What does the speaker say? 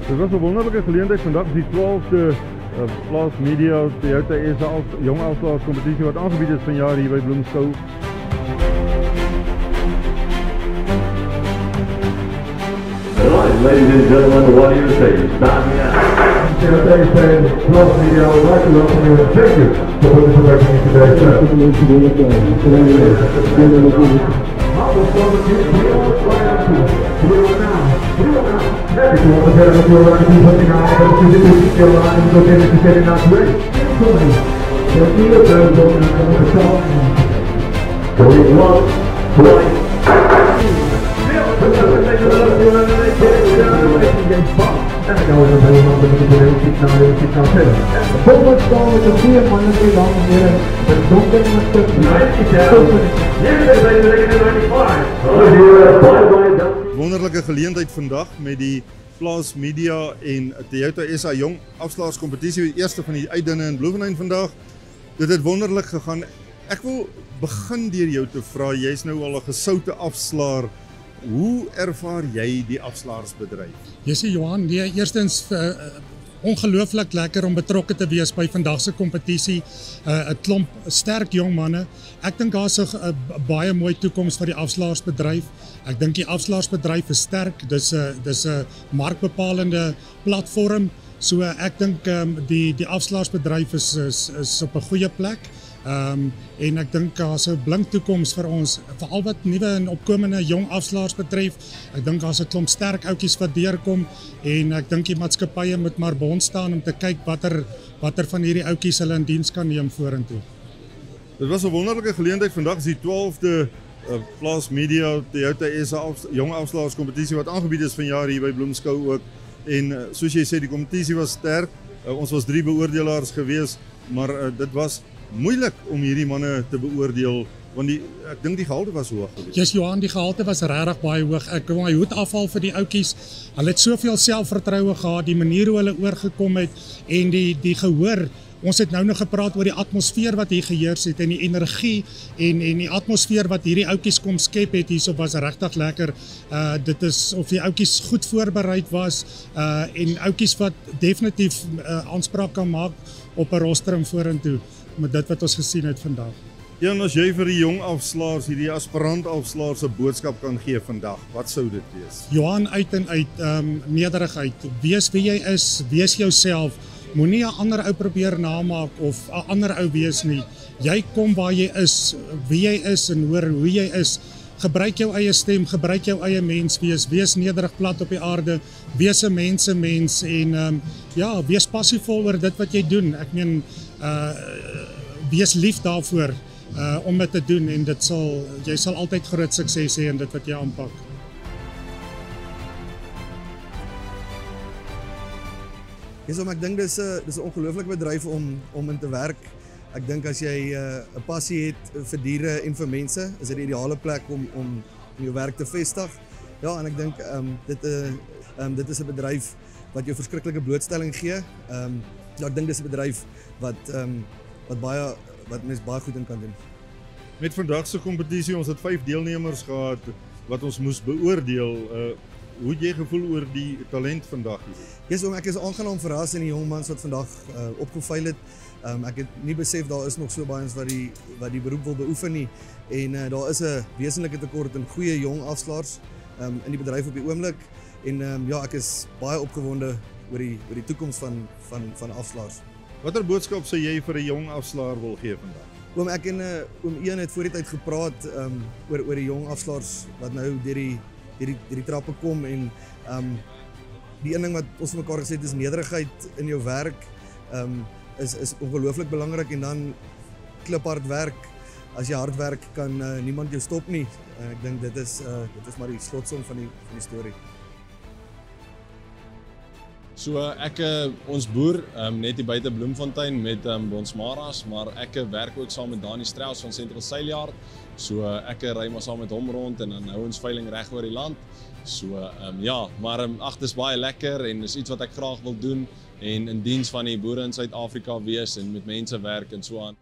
Dit was 'n wonderlike geleentheid vandag, die 12de Plaas Media Toyota SA jong afslaers kompetisie wat aangebied is vanjaar hier by Bloemskou. Alright, ladies and gentlemen, what do you say? Start me out. Toyota SA Plaas Media would like to welcome you and thank you for participating in today's show. Wonderlike geleentheid vandag met die Plaas Media en Toyota SA jong afslaers kompetisie, die eerste van die uitdinne in Bloemfontein vandag. Dit het wonderlik gegaan. Ek wil begin deur jou te vra, jy's nou al 'n gesoute afslaer. Hoe ervaar jy die afslaarsbedryf? Jessie Johan, nee, eerstens ongelooflik lekker om betrokke te wees by vandag se kompetisie. 'n Klomp sterk jong manne. Ek dink daar's 'n baie mooi toekoms vir die afslaarsbedryf. Ek dink die afslaarsbedryf is sterk. Dis 'n markbepalende platform. So ek dink die afslaarsbedryf is op 'n goeie plek. En ek dink daar's 'n blink toekoms vir ons, veral wat nuwe en opkomende jong afslaers betref. Ek dink daar's 'n klomp sterk outjies wat deurkom en ek dink die maatskappye moet maar bond staan om te kyk watter van hierdie outjies hulle in diens kan neem vorentoe. Dit was 'n wonderlike geleentheid vandag, is die 12de Plaas Media Toyota SA jong afslaers kompetisie wat aangebied is vanjaar hier by Bloemskou ook. En soos jy sê, die kompetisie was sterk. Ons was 3 beoordelaars gewees, maar dit was moeilik om hierdie manne te beoordeel, want ek dink die gehalte was hoog geweest. Yes, Johan, die gehalte was regtig baie hoog. Ek wil my hoed afhaal vir die outjies. Hulle het soveel selfvertroue gehad, die manier hoe hulle oorgekom het en die gehoor. Ons het nou nog gepraat oor die atmosfeer wat hier geheers het en die energie en die atmosfeer wat hierdie outjies kom skep het hierso was regtig lekker. Dit is of die outjies goed voorberei was en outjies wat definitief aanspraak kan maak op 'n rostrum vorentoe met dit wat ons gesien het vandag. Ja, en as jy vir die jong afslaers, hierdie aspirant afslaers 'n boodskap kan gee vandag, wat sou dit wees? Johan, uit en uit, nederigheid. Wees wie jy is, wees jouself. Moenie 'n ander ou probeer namaak of 'n ander ou wees nie. Jy kom waar jy is, wie jy is en hoor hoe jy is. Gebruik jou eie stem, gebruik jou eie mens wees nederig plat op die aarde, wees 'n mens en ja, wees passievol oor dit wat jy doen. Ek meen, wees lief daarvoor om dit te doen en jy sal altyd groot sukses hê in dit wat jy aanpak. Ek dink dis 'n ongelooflike bedryf om in te werk. Ek dink as jy 'n passie het vir diere en vir mense, is dit die ideale plek om jou werk te vestig. Ja, en ek dink dit is 'n bedryf wat jou verskriklike blootstelling gee. Ja, ek dink dis 'n bedryf wat mens baie goed in kan doen. Met vandag se kompetisie, ons het 5 deelnemers gehad wat ons moes beoordeel. Hoe het jy gevoel oor die talent vandag? Yes, ek is aangenaam verras in die jong mans wat vandag opgeveil het. Ek het nie besef daar is nog so baie wat die beroep wil beoefen nie en daar is 'n wesenlike tekort in goeie jong afslaers in die bedryf op die oomblik en ja, ek is baie opgewonde oor die toekoms van afslaers. Watter boodskap sou jy vir 'n jong afslaer wil gee vandag? Ek en oom Ian het voor die tyd gepraat oor die jong afslaers wat nou deur die trappe kom en die een ding wat ons vir mekaar gesê het is nederigheid in jou werk is ongelooflik belangrik en dan kliphard werk. As jy hard werk kan niemand jou stop nie. Ek dink dit is maar die slotsom van die storie. So ons boer net hier buite Bloemfontein met Bonsmaras, maar ek werk ook saam met Dani Strauss van Central Sailyard. So ek ry maar saam met hom rond en dan hou ons veiling reg oor die land. So ja, maar dis baie lekker en is iets wat ek graag wil doen en in diens van die boere in Suid-Afrika wees en met mense werk en so aan.